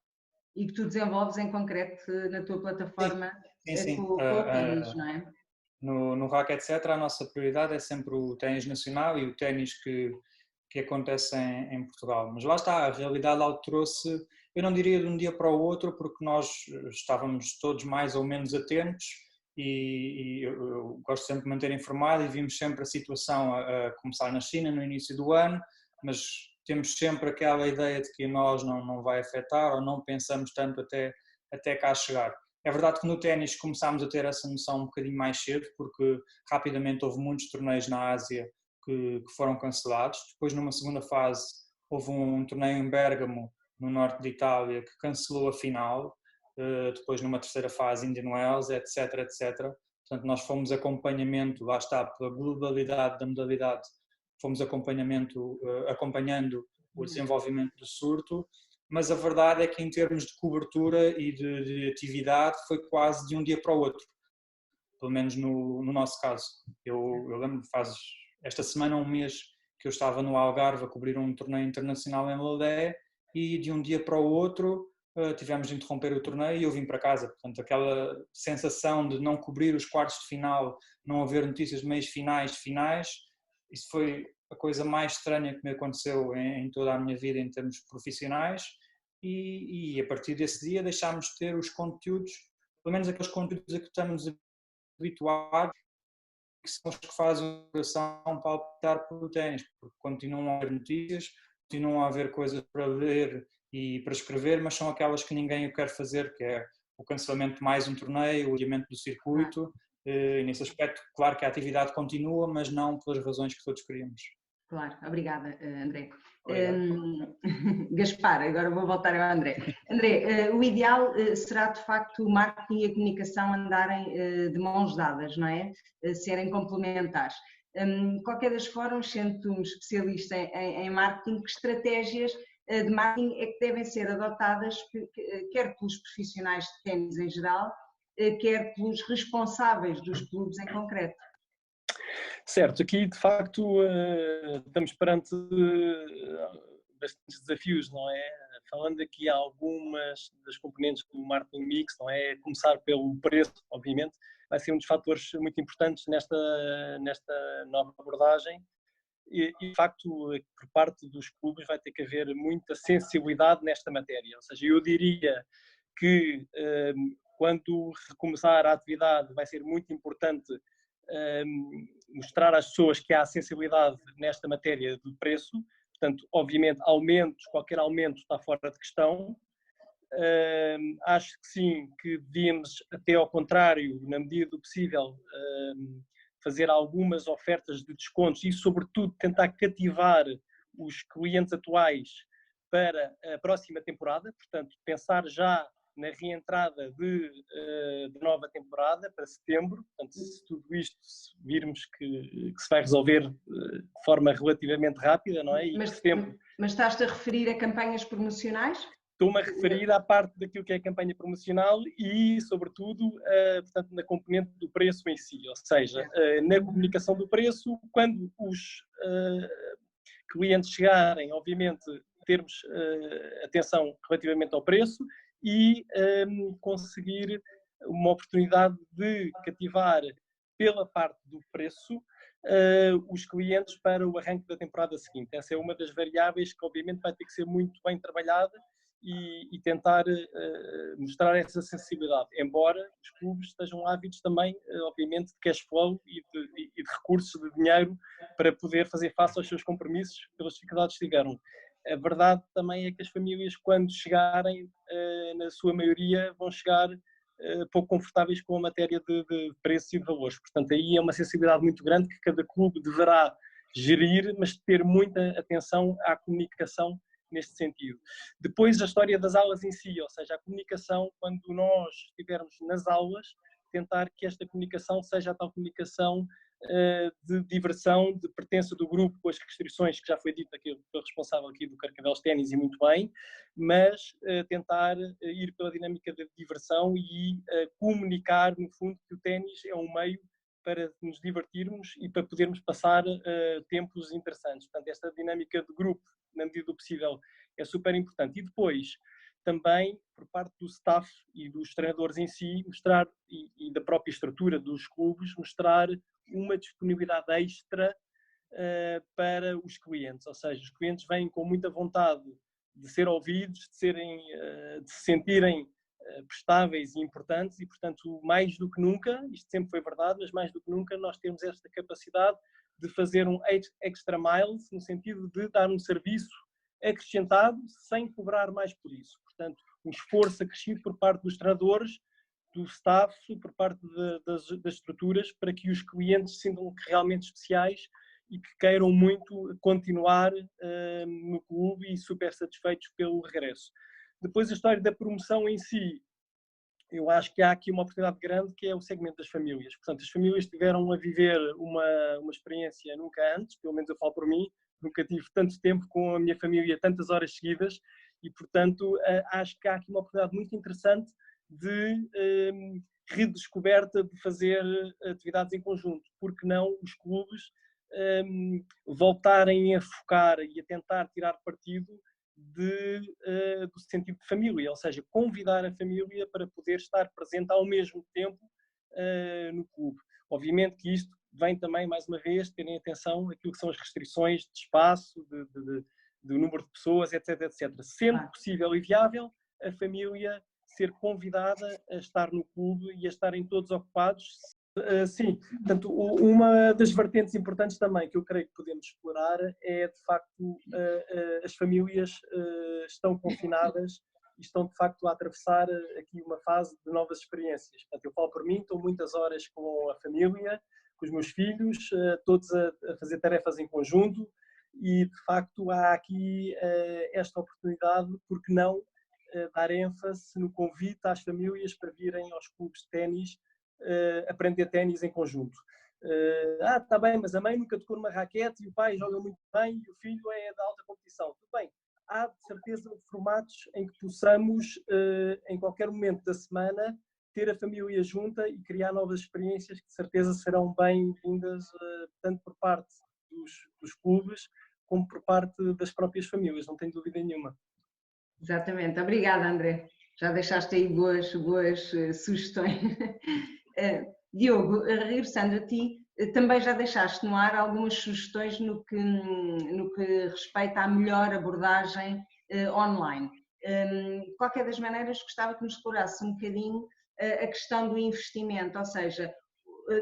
E que tu desenvolves em concreto na tua plataforma sim. Com o ténis, não é? No RAC, etc., a nossa prioridade é sempre o ténis nacional e o ténis que acontece em Portugal. Mas lá está, a realidade alterou-se, eu não diria de um dia para o outro, porque nós estávamos todos mais ou menos atentos e eu gosto sempre de manter informado e vimos sempre a situação a começar na China no início do ano, mas temos sempre aquela ideia de que a nós não vai afetar ou não pensamos tanto até cá chegar. É verdade que no ténis começámos a ter essa noção um bocadinho mais cedo, porque rapidamente houve muitos torneios na Ásia que foram cancelados. Depois, numa segunda fase, houve um torneio em Bérgamo, no norte de Itália, que cancelou a final. Depois, numa terceira fase, Indian Wells, etc, etc. Portanto, nós fomos acompanhamento, lá está, pela globalidade da modalidade, fomos acompanhando o desenvolvimento do surto, mas a verdade é que em termos de cobertura e de atividade foi quase de um dia para o outro, pelo menos no nosso caso. Eu lembro, faz esta semana um mês que eu estava no Algarve a cobrir um torneio internacional em Lodé e de um dia para o outro tivemos de interromper o torneio e eu vim para casa. Portanto, aquela sensação de não cobrir os quartos de final, não haver notícias de meios finais, isso foi a coisa mais estranha que me aconteceu em toda a minha vida em termos profissionais e a partir desse dia deixámos de ter os conteúdos, pelo menos aqueles conteúdos a que estamos habituados, que são os que fazem o coração palpitar pelo ténis, porque continuam a haver notícias, continuam a haver coisas para ler e para escrever, mas são aquelas que ninguém quer fazer, que é o cancelamento de mais um torneio, o adiamento do circuito, e nesse aspecto, claro que a atividade continua, mas não pelas razões que todos queríamos. Claro, obrigada, André. Gaspar, agora vou voltar ao André. André, o ideal será de facto o marketing e a comunicação andarem de mãos dadas, não é? Serem complementares. Qualquer das formas, sendo um especialista em marketing, que estratégias de marketing é que devem ser adotadas, quer pelos profissionais de ténis em geral, quer pelos responsáveis dos clubes em concreto? Certo, aqui de facto estamos perante bastantes desafios, não é? Falando aqui algumas das componentes do marketing mix, não é? Começar pelo preço, obviamente, vai ser um dos fatores muito importantes nesta nova abordagem e de facto por parte dos clubes vai ter que haver muita sensibilidade nesta matéria, ou seja, eu diria que quando recomeçar a atividade vai ser muito importante mostrar às pessoas que há sensibilidade nesta matéria do preço, portanto, obviamente, qualquer aumento está fora de questão. Acho que sim, que devíamos, até ao contrário, na medida do possível, fazer algumas ofertas de descontos e, sobretudo, tentar cativar os clientes atuais para a próxima temporada, portanto, pensar já na reentrada de nova temporada para setembro, portanto, se tudo isto virmos que se vai resolver de forma relativamente rápida, não é? E mas estás-te a referir a campanhas promocionais? Estou-me a referir à parte daquilo que é a campanha promocional e, sobretudo, portanto, na componente do preço em si, ou seja, na comunicação do preço, quando os clientes chegarem, obviamente, termos atenção relativamente ao preço, e conseguir uma oportunidade de cativar pela parte do preço os clientes para o arranque da temporada seguinte. Essa é uma das variáveis que obviamente vai ter que ser muito bem trabalhada e tentar mostrar essa sensibilidade, embora os clubes estejam ávidos também, obviamente, de cash flow e de recursos de dinheiro para poder fazer face aos seus compromissos pelas dificuldades que tiveram. A verdade também é que as famílias, quando chegarem, na sua maioria, vão chegar pouco confortáveis com a matéria de preços e de valores. Portanto, aí é uma sensibilidade muito grande que cada clube deverá gerir, mas ter muita atenção à comunicação neste sentido. Depois a história das aulas em si, ou seja, a comunicação, quando nós estivermos nas aulas, tentar que esta comunicação seja a tal comunicação de diversão, de pertença do grupo, com as restrições que já foi dito aqui, o responsável aqui do Carcavelos Ténis, e muito bem, mas tentar ir pela dinâmica de diversão e comunicar, no fundo, que o ténis é um meio para nos divertirmos e para podermos passar tempos interessantes. Portanto, esta dinâmica de grupo, na medida do possível, é super importante. E depois, também, por parte do staff e dos treinadores em si, mostrar, e da própria estrutura dos clubes, mostrar uma disponibilidade extra para os clientes. Ou seja, os clientes vêm com muita vontade de ser ouvidos, de se sentirem prestáveis e importantes, e, portanto, mais do que nunca, isto sempre foi verdade, mas mais do que nunca nós temos esta capacidade de fazer um extra mile, no sentido de dar um serviço acrescentado sem cobrar mais por isso. Portanto, um esforço acrescido por parte dos treinadores, do staff, por parte das estruturas, para que os clientes se sintam realmente especiais e que queiram muito continuar no clube e super satisfeitos pelo regresso. Depois, a história da promoção em si, eu acho que há aqui uma oportunidade grande, que é o segmento das famílias. Portanto, as famílias tiveram a viver uma experiência nunca antes, pelo menos eu falo por mim, nunca tive tanto tempo com a minha família, tantas horas seguidas, e, portanto, acho que há aqui uma oportunidade muito interessante de redescoberta, de fazer atividades em conjunto. Porque não os clubes voltarem a focar e a tentar tirar partido do sentido de família, ou seja, convidar a família para poder estar presente ao mesmo tempo no clube. Obviamente que isto vem também, mais uma vez, terem atenção àquilo que são as restrições de espaço, de número de pessoas, etc, etc. Sendo possível e viável, a família ser convidada a estar no clube e a estarem todos ocupados. Sim, portanto, uma das vertentes importantes também que eu creio que podemos explorar é, de facto, as famílias estão confinadas e estão, de facto, a atravessar aqui uma fase de novas experiências. Portanto, eu falo por mim, estou muitas horas com a família, com os meus filhos, todos a fazer tarefas em conjunto, e, de facto, há aqui esta oportunidade, porque não dar ênfase no convite às famílias para virem aos clubes de ténis aprender ténis em conjunto. Está bem, mas a mãe nunca tocou numa raquete e o pai joga muito bem e o filho é da alta competição. Tudo bem, há de certeza formatos em que possamos, em qualquer momento da semana, ter a família junta e criar novas experiências que de certeza serão bem-vindas, tanto por parte dos clubes como por parte das próprias famílias, não tenho dúvida nenhuma. Exatamente, obrigada, André. Já deixaste aí boas sugestões. Diogo, regressando a ti, também já deixaste no ar algumas sugestões no que respeita à melhor abordagem online. De qualquer das maneiras, gostava que nos explorasse um bocadinho a questão do investimento, ou seja,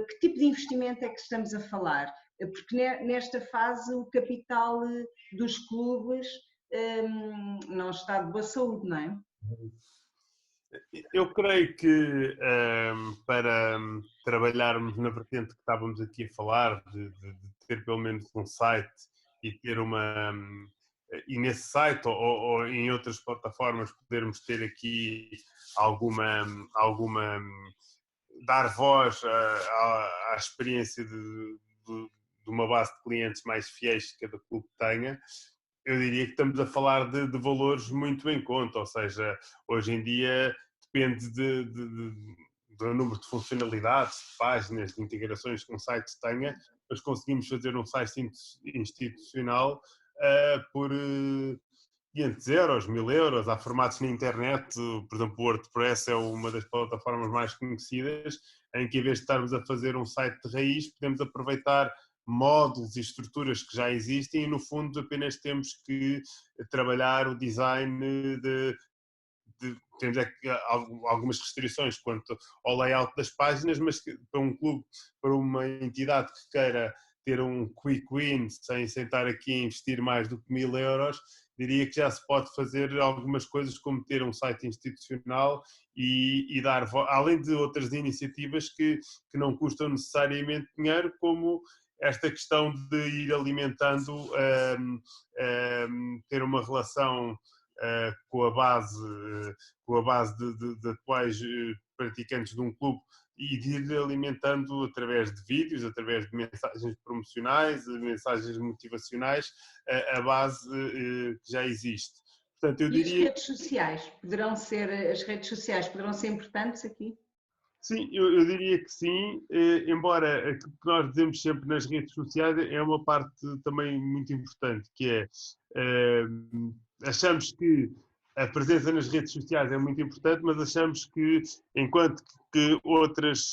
que tipo de investimento é que estamos a falar? Porque nesta fase o capital dos clubes não está de boa saúde, não é? Eu creio que para trabalharmos na vertente que estávamos aqui a falar, de ter pelo menos um site e ter e nesse site ou em outras plataformas podermos ter aqui alguma dar voz à experiência de uma base de clientes mais fiéis que cada clube tenha. Eu diria que estamos a falar de valores muito em conta, ou seja, hoje em dia depende do número de funcionalidades, de páginas, de integrações que um site tenha, mas conseguimos fazer um site institucional por 500 euros, 1000 euros. Há formatos na internet, por exemplo, o WordPress é uma das plataformas mais conhecidas, em que em vez de estarmos a fazer um site de raiz, podemos aproveitar módulos e estruturas que já existem e, no fundo, apenas temos que trabalhar o design temos algumas restrições quanto ao layout das páginas, mas para um clube, para uma entidade que queira ter um quick win sem estar aqui a investir mais do que 1000 euros, diria que já se pode fazer algumas coisas como ter um site institucional e dar, além de outras iniciativas que não custam necessariamente dinheiro, como esta questão de ir alimentando, ter uma relação com a base de atuais praticantes de um clube e de ir alimentando através de vídeos, através de mensagens promocionais, mensagens motivacionais, a base que já existe. Portanto, eu diria... As redes sociais poderão ser importantes aqui? Sim, eu diria que sim, embora aquilo que nós dizemos sempre nas redes sociais é uma parte também muito importante, que é, achamos que a presença nas redes sociais é muito importante, mas achamos que, enquanto que outras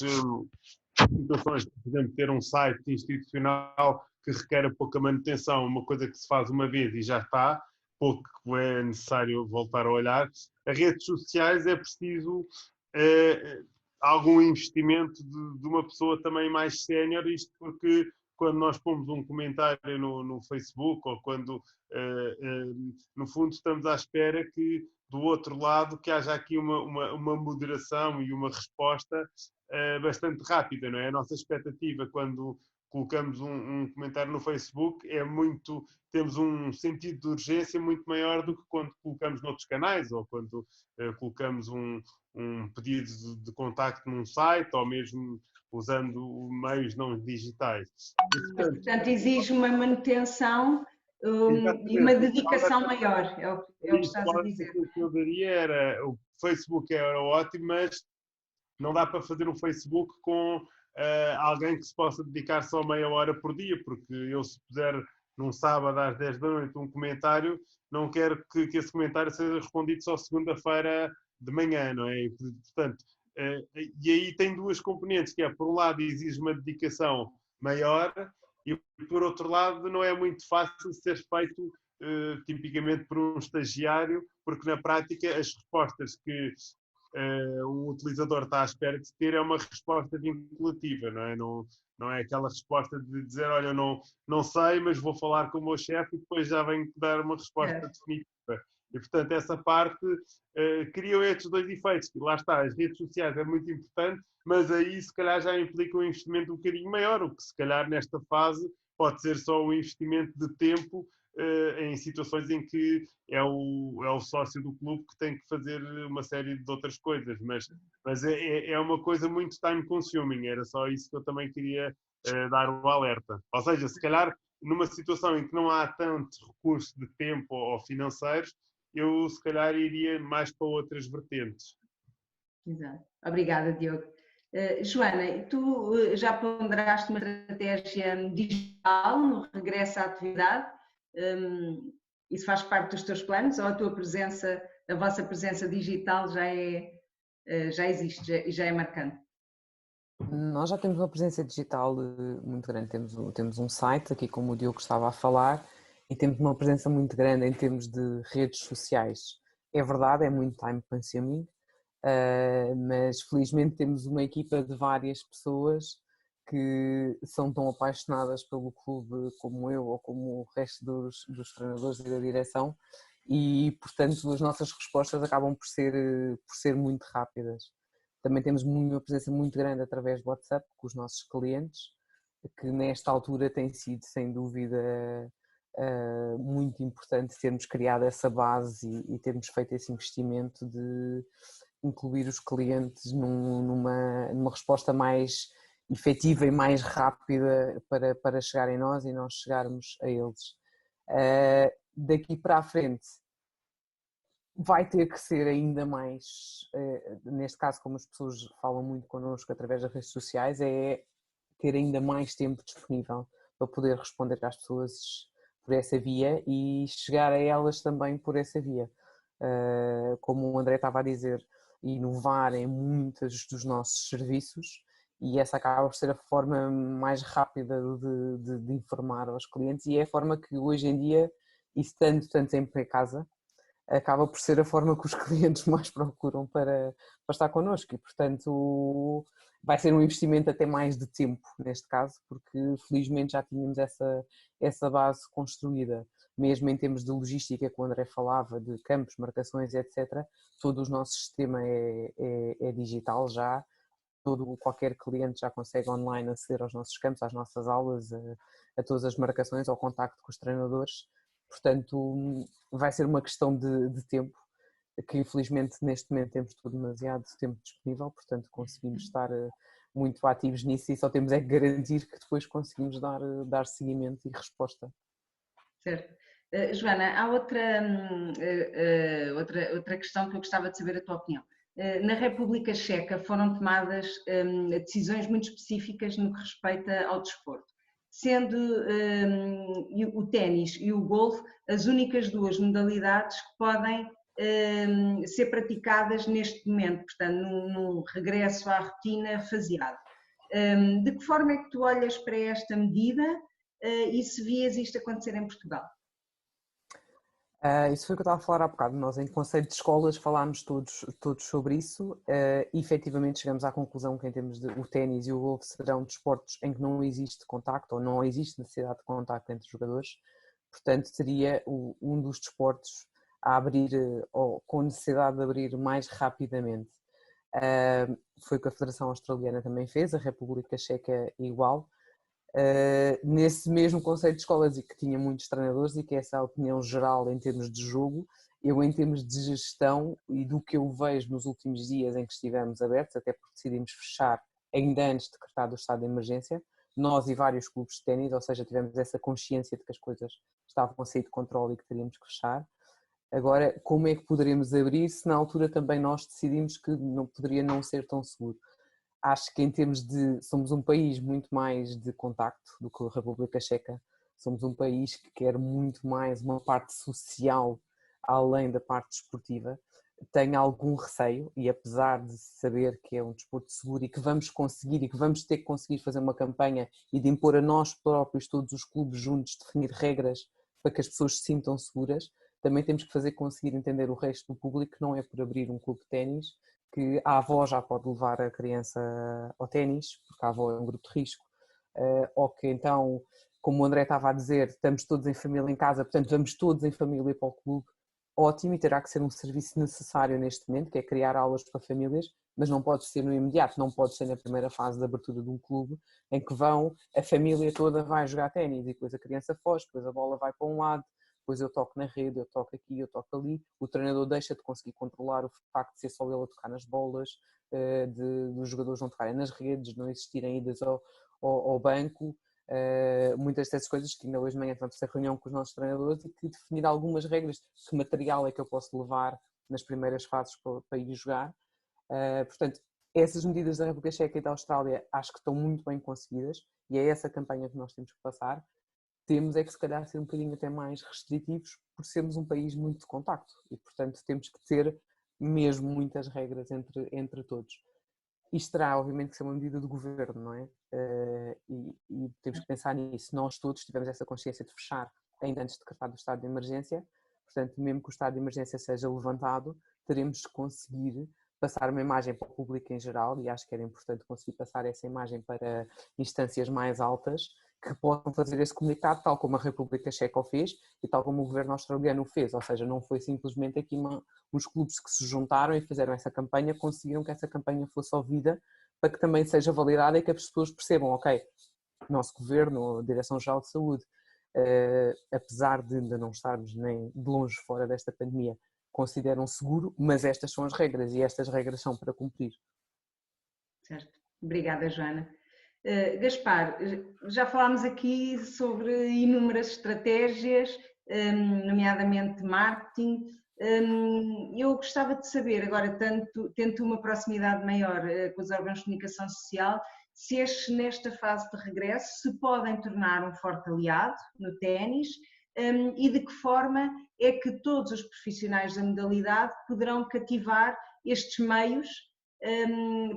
situações, por exemplo, ter um site institucional que requer pouca manutenção, uma coisa que se faz uma vez e já está, pouco é necessário voltar a olhar, as redes sociais é preciso... algum investimento de uma pessoa também mais sénior, isto porque quando nós pomos um comentário no Facebook ou quando, no fundo, estamos à espera que do outro lado que haja aqui uma moderação e uma resposta bastante rápida, não é? A nossa expectativa quando colocamos um comentário no Facebook temos um sentido de urgência muito maior do que quando colocamos noutros canais ou quando colocamos um pedido de contacto num site ou mesmo usando meios não digitais. Portanto, exige uma manutenção e uma dedicação maior, é o que estás a dizer. O que eu daria era, o Facebook era ótimo, mas não dá para fazer um Facebook com alguém que se possa dedicar só meia hora por dia, porque eu se puser num sábado às 10 da noite um comentário, não quero que esse comentário seja respondido só segunda-feira de manhã, não é? E, portanto, e aí tem duas componentes, que é, por um lado, exige uma dedicação maior e, por outro lado, não é muito fácil ser feito tipicamente por um estagiário, porque, na prática, as respostas que um utilizador está à espera de ter é uma resposta vinculativa, não é? Não é aquela resposta de dizer, olha, eu não sei, mas vou falar com o meu chefe e depois já venho dar uma resposta definitiva. E, portanto, essa parte criou estes dois efeitos. Lá está, as redes sociais é muito importante, mas aí se calhar já implica um investimento um bocadinho maior, o que se calhar nesta fase pode ser só um investimento de tempo em situações em que é o sócio do clube que tem que fazer uma série de outras coisas, mas é uma coisa muito time consuming, era só isso que eu também queria dar o alerta. Ou seja, se calhar numa situação em que não há tanto recurso de tempo ou financeiros, eu se calhar iria mais para outras vertentes. Exato. Obrigada, Diogo. Joana, tu já ponderaste uma estratégia digital no regresso à atividade? Isso faz parte dos teus planos ou a vossa presença digital já existe e já é marcante? Nós já temos uma presença digital muito grande, temos um site, aqui como o Diogo estava a falar, e temos uma presença muito grande em termos de redes sociais. É verdade, é muito time consuming, mas felizmente temos uma equipa de várias pessoas que são tão apaixonadas pelo clube como eu ou como o resto dos treinadores e da direção e, portanto, as nossas respostas acabam por ser muito rápidas. Também temos uma presença muito grande através do WhatsApp com os nossos clientes, que nesta altura tem sido, sem dúvida, muito importante termos criado essa base e termos feito esse investimento de incluir os clientes numa resposta mais efetiva e mais rápida para chegarem a nós e nós chegarmos a eles. Daqui para a frente vai ter que ser ainda mais, neste caso como as pessoas falam muito connosco através das redes sociais, é ter ainda mais tempo disponível para poder responder às pessoas por essa via e chegar a elas também por essa via. Como o André estava a dizer, inovar em muitos dos nossos serviços e essa acaba por ser a forma mais rápida de informar aos clientes e é a forma que hoje em dia, e estando tanto tempo em casa, acaba por ser a forma que os clientes mais procuram para estar connosco e, portanto, vai ser um investimento até mais de tempo neste caso, porque felizmente já tínhamos essa base construída, mesmo em termos de logística que o André falava, de campos, marcações, etc. Todo o nosso sistema é digital já, qualquer cliente já consegue online aceder aos nossos campos, às nossas aulas, a todas as marcações, ao contacto com os treinadores. Portanto, vai ser uma questão de tempo, que infelizmente neste momento temos tudo demasiado tempo disponível, portanto conseguimos estar muito ativos nisso e só temos é que garantir que depois conseguimos dar seguimento e resposta. Certo. Joana, há outra questão que eu gostava de saber a tua opinião. Na República Checa foram tomadas decisões muito específicas no que respeita ao desporto, sendo o ténis e o golfe as únicas duas modalidades que podem ser praticadas neste momento, portanto, num regresso à rotina faseado. De que forma é que tu olhas para esta medida e se vias isto acontecer em Portugal? Isso foi o que eu estava a falar há bocado. Nós, em conselho de escolas, falámos todos sobre isso e efetivamente chegamos à conclusão que, em termos de o ténis e o golfe, serão desportos em que não existe contacto ou não existe necessidade de contacto entre os jogadores. Portanto, seria um dos desportos a abrir, ou com necessidade de abrir mais rapidamente. Foi o que a Federação Australiana também fez, a República Checa igual. Nesse mesmo conceito de escolas e que tinha muitos treinadores e que essa é a opinião geral em termos de jogo, eu em termos de gestão e do que eu vejo nos últimos dias em que estivemos abertos, até porque decidimos fechar ainda antes de decretar o estado de emergência, nós e vários clubes de ténis, ou seja, tivemos essa consciência de que as coisas estavam a sair de controle e que teríamos que fechar. Agora, como é que poderemos abrir se na altura também nós decidimos que não poderia não ser tão seguro? Acho que em termos de... somos um país muito mais de contacto do que a República Checa. Somos um país que quer muito mais uma parte social além da parte desportiva. Tenho algum receio e apesar de saber que é um desporto seguro e que vamos conseguir e que vamos ter que conseguir fazer uma campanha e de impor a nós próprios, todos os clubes juntos, definir regras para que as pessoas se sintam seguras, também temos que fazer conseguir entender o resto do público que não é por abrir um clube de ténis que a avó já pode levar a criança ao ténis, porque a avó é um grupo de risco, ou que então, como o André estava a dizer, estamos todos em família em casa, portanto vamos todos em família para o clube, ótimo, e terá que ser um serviço necessário neste momento, que é criar aulas para famílias, mas não pode ser no imediato, não pode ser na primeira fase de abertura de um clube, em que a família toda vai jogar ténis, e depois a criança foge, depois a bola vai para um lado, depois eu toco na rede, eu toco aqui, eu toco ali, o treinador deixa de conseguir controlar o facto de ser só ele a tocar nas bolas, dos jogadores não tocarem nas redes, não existirem idas ao banco, muitas dessas coisas que ainda hoje de manhã vamos ter reunião com os nossos treinadores e que definir algumas regras, que material é que eu posso levar nas primeiras fases para ir jogar. Portanto, essas medidas da República Checa e da Austrália acho que estão muito bem conseguidas e é essa campanha que nós temos que passar. Temos é que se calhar ser um bocadinho até mais restritivos por sermos um país muito de contacto e portanto temos que ter mesmo muitas regras entre todos. Isto terá obviamente que ser uma medida do governo, não é? E temos que pensar nisso. Nós todos tivemos essa consciência de fechar ainda antes de decretar o estado de emergência, portanto mesmo que o estado de emergência seja levantado, teremos que conseguir passar uma imagem para o público em geral e acho que era importante conseguir passar essa imagem para instâncias mais altas que possam fazer esse comunicado, tal como a República Checa o fez e tal como o governo australiano o fez, ou seja, não foi simplesmente aqui uns clubes que se juntaram e fizeram essa campanha, conseguiram que essa campanha fosse ouvida para que também seja validada e que as pessoas percebam, ok, nosso governo, a Direção-Geral de Saúde, apesar de ainda não estarmos nem de longe fora desta pandemia, consideram seguro, mas estas são as regras e estas regras são para cumprir. Certo. Obrigada, Joana. Gaspar, já falámos aqui sobre inúmeras estratégias, nomeadamente marketing. Eu gostava de saber, agora, tendo uma proximidade maior com os órgãos de comunicação social, se estes, nesta fase de regresso, se podem tornar um forte aliado no ténis e de que forma é que todos os profissionais da modalidade poderão cativar estes meios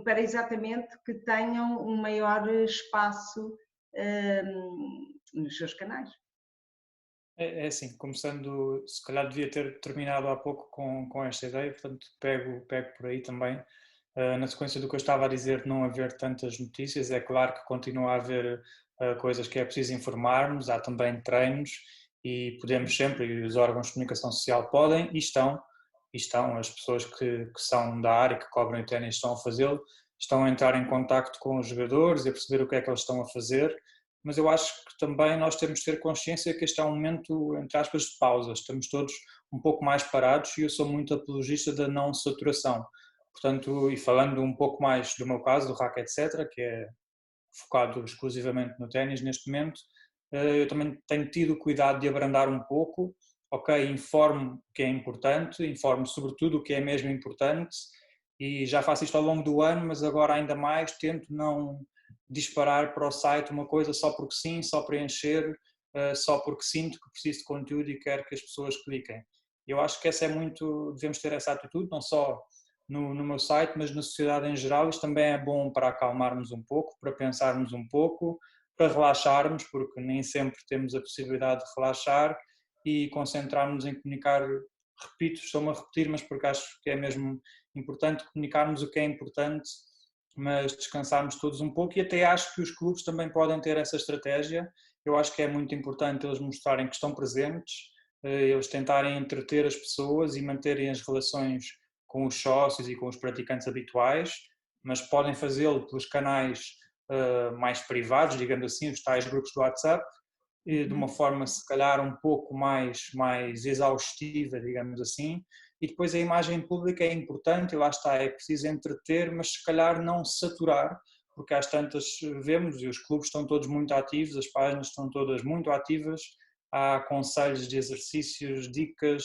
para exatamente que tenham um maior espaço nos seus canais. É assim, começando, se calhar devia ter terminado há pouco com esta ideia, portanto pego por aí também. Na sequência do que eu estava a dizer, não haver tantas notícias, é claro que continua a haver coisas que é preciso informarmos, há também treinos e podemos sempre, e os órgãos de comunicação social podem e estão as pessoas que são da área, que cobrem o ténis estão a fazê-lo, estão a entrar em contacto com os jogadores e a perceber o que é que eles estão a fazer, mas eu acho que também nós temos de ter consciência que este é um momento, entre aspas, de pausa, estamos todos um pouco mais parados e eu sou muito apologista da não saturação. Portanto, e falando um pouco mais do meu caso, do Racket, etc., que é focado exclusivamente no ténis neste momento, eu também tenho tido o cuidado de abrandar um pouco, ok, informo o que é importante, informo sobretudo o que é mesmo importante e já faço isto ao longo do ano, mas agora ainda mais tento não disparar para o site uma coisa só porque sim, só preencher, só porque sinto que preciso de conteúdo e quero que as pessoas cliquem. Eu acho que essa é muito, devemos ter essa atitude, não só no meu site, mas na sociedade em geral. Isto também é bom para acalmarmos um pouco, para pensarmos um pouco, para relaxarmos, porque nem sempre temos a possibilidade de relaxar e concentrarmos em comunicar. Repito, estou-me a repetir, mas porque acho que é mesmo importante comunicarmos o que é importante, mas descansarmos todos um pouco, e até acho que os clubes também podem ter essa estratégia. Eu acho que é muito importante eles mostrarem que estão presentes, eles tentarem entreter as pessoas e manterem as relações com os sócios e com os praticantes habituais, mas podem fazê-lo pelos canais mais privados, digamos assim, os tais grupos do WhatsApp, de uma forma se calhar um pouco mais exaustiva, digamos assim, e depois a imagem pública é importante e lá está, é preciso entreter, mas se calhar não saturar, porque às tantas vemos, e os clubes estão todos muito ativos, as páginas estão todas muito ativas, há conselhos de exercícios, dicas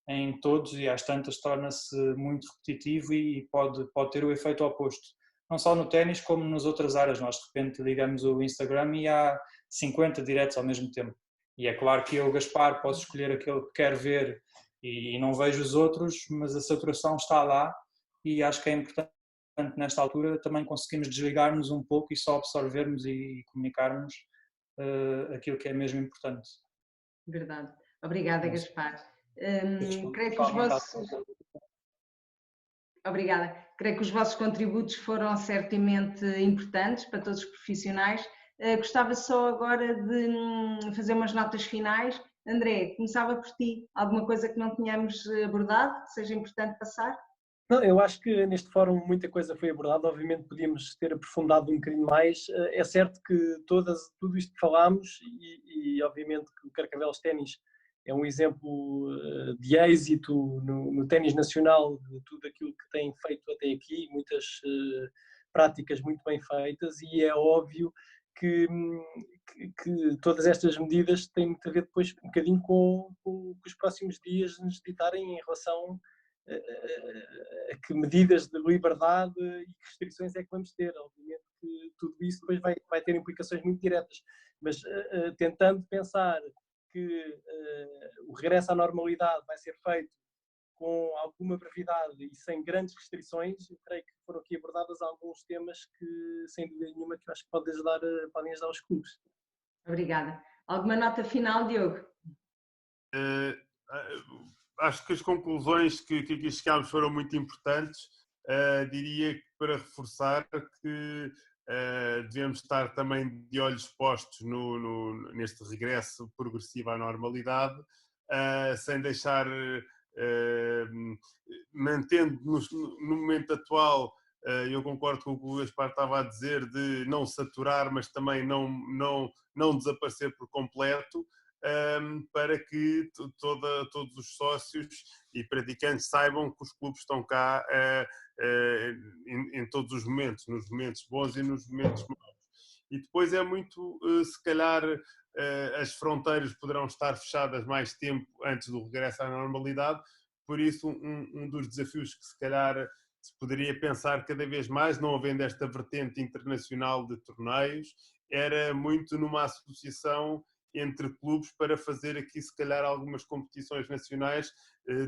em todos e às tantas torna-se muito repetitivo e pode ter o efeito oposto. Não só no ténis como nas outras áreas, nós de repente ligamos o Instagram e há 50 diretos ao mesmo tempo. E é claro que eu, Gaspar, posso escolher aquele que quero ver e não vejo os outros, mas a saturação está lá e acho que é importante nesta altura também conseguirmos desligar-nos um pouco e só absorvermos e comunicarmos aquilo que é mesmo importante. Verdade. Obrigada, Gaspar. Creio que os vossos... Obrigada. Creio que os vossos contributos foram certamente importantes para todos os profissionais. Gostava só agora de fazer umas notas finais. André, começava por ti. Alguma coisa que não tínhamos abordado, que seja importante passar? Não, eu acho que neste fórum muita coisa foi abordada, obviamente podíamos ter aprofundado um bocadinho mais. É certo que tudo isto que falámos e obviamente que o Carcavelos Ténis é um exemplo de êxito no ténis nacional, de tudo aquilo que tem feito até aqui, muitas práticas muito bem feitas, e é óbvio que todas estas medidas têm muito a ver depois um bocadinho com os próximos dias nos ditarem em relação a que medidas de liberdade e que restrições é que vamos ter. Obviamente que tudo isso depois vai ter implicações muito diretas, mas tentando pensar que o regresso à normalidade vai ser feito com alguma brevidade e sem grandes restrições, eu creio que foram aqui abordadas alguns temas que, sem dúvida nenhuma, que eu acho que podem ajudar os clubes. Obrigada. Alguma nota final, Diogo? Acho que as conclusões que aqui chegámos foram muito importantes. Diria que para reforçar que devemos estar também de olhos postos neste regresso progressivo à normalidade, sem deixar, mantendo-nos no momento atual. Eu concordo com o que o Gaspar estava a dizer, de não saturar, mas também não desaparecer por completo, para que todos os sócios e praticantes saibam que os clubes estão cá em todos os momentos, nos momentos bons e nos momentos maus. E depois é muito, se calhar, as fronteiras poderão estar fechadas mais tempo antes do regresso à normalidade, por isso um dos desafios que se calhar se poderia pensar cada vez mais, não havendo esta vertente internacional de torneios, era muito numa associação entre clubes para fazer aqui se calhar algumas competições nacionais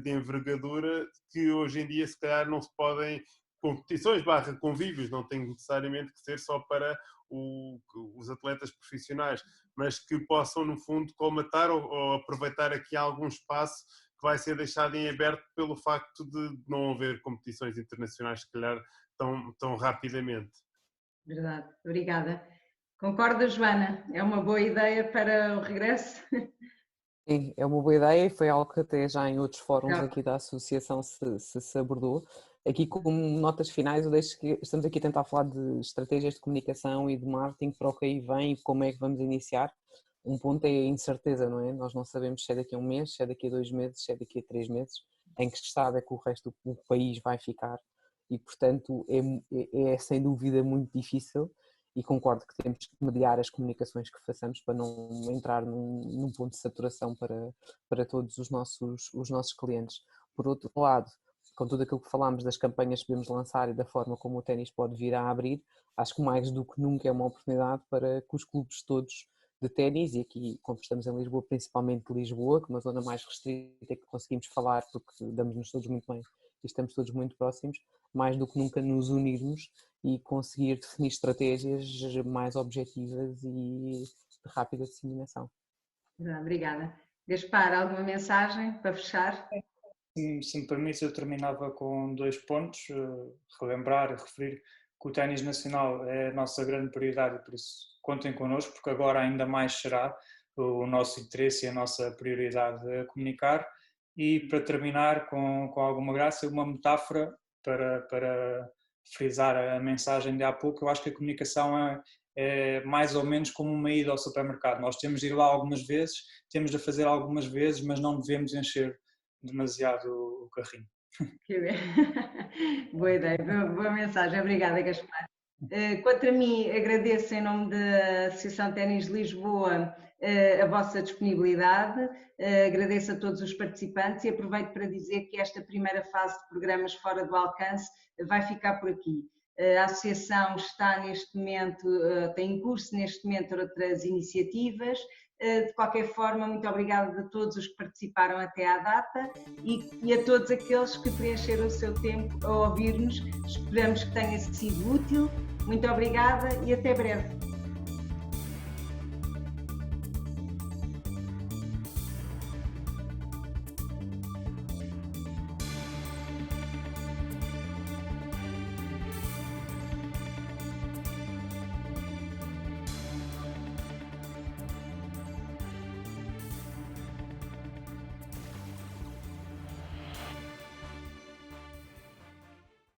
de envergadura que hoje em dia se calhar não se podem, competições / convívios, não tem necessariamente que ser só para os atletas profissionais, mas que possam no fundo colmatar ou aproveitar aqui algum espaço que vai ser deixado em aberto pelo facto de não haver competições internacionais se calhar tão rapidamente. Verdade, obrigada. Concorda, Joana? É uma boa ideia para o regresso? Sim, é uma boa ideia e foi algo que até já em outros fóruns aqui da associação se abordou. Aqui, como notas finais, eu deixo que estamos aqui a tentar falar de estratégias de comunicação e de marketing para o que aí vem e como é que vamos iniciar. Um ponto é a incerteza, não é? Nós não sabemos se é daqui a um mês, se é daqui a 2 meses, se é daqui a 3 meses, em que estado é que o resto do país vai ficar e, portanto, é sem dúvida muito difícil. E concordo que temos que mediar as comunicações que façamos para não entrar num ponto de saturação para todos os nossos clientes. Por outro lado, com tudo aquilo que falámos das campanhas que podemos lançar e da forma como o ténis pode vir a abrir, acho que mais do que nunca é uma oportunidade para que os clubes todos de ténis, e aqui, como estamos em Lisboa, principalmente Lisboa, que é uma zona mais restrita que conseguimos falar porque damos-nos todos muito bem e estamos todos muito próximos, mais do que nunca nos unirmos e conseguir definir estratégias mais objetivas e de rápida disseminação. Obrigada. Gaspar, alguma mensagem para fechar? Se me permite, eu terminava com 2 pontos, relembrar e referir que o ténis nacional é a nossa grande prioridade e por isso contem connosco, porque agora ainda mais será o nosso interesse e a nossa prioridade a comunicar. E para terminar com alguma graça, uma metáfora para frisar a mensagem de há pouco, eu acho que a comunicação é mais ou menos como uma ida ao supermercado. Nós temos de ir lá algumas vezes, temos de fazer algumas vezes, mas não devemos encher demasiado o carrinho. Que bem. Boa ideia, boa mensagem. Obrigada, Gaspar. Quanto a mim, agradeço em nome da Associação Ténis de Lisboa a vossa disponibilidade, agradeço a todos os participantes e aproveito para dizer que esta primeira fase de programas fora do alcance vai ficar por aqui. A Associação está neste momento, tem em curso neste momento outras iniciativas. De qualquer forma, muito obrigada a todos os que participaram até à data e a todos aqueles que preencheram o seu tempo a ouvir-nos. Esperamos que tenha sido útil. Muito obrigada e até breve.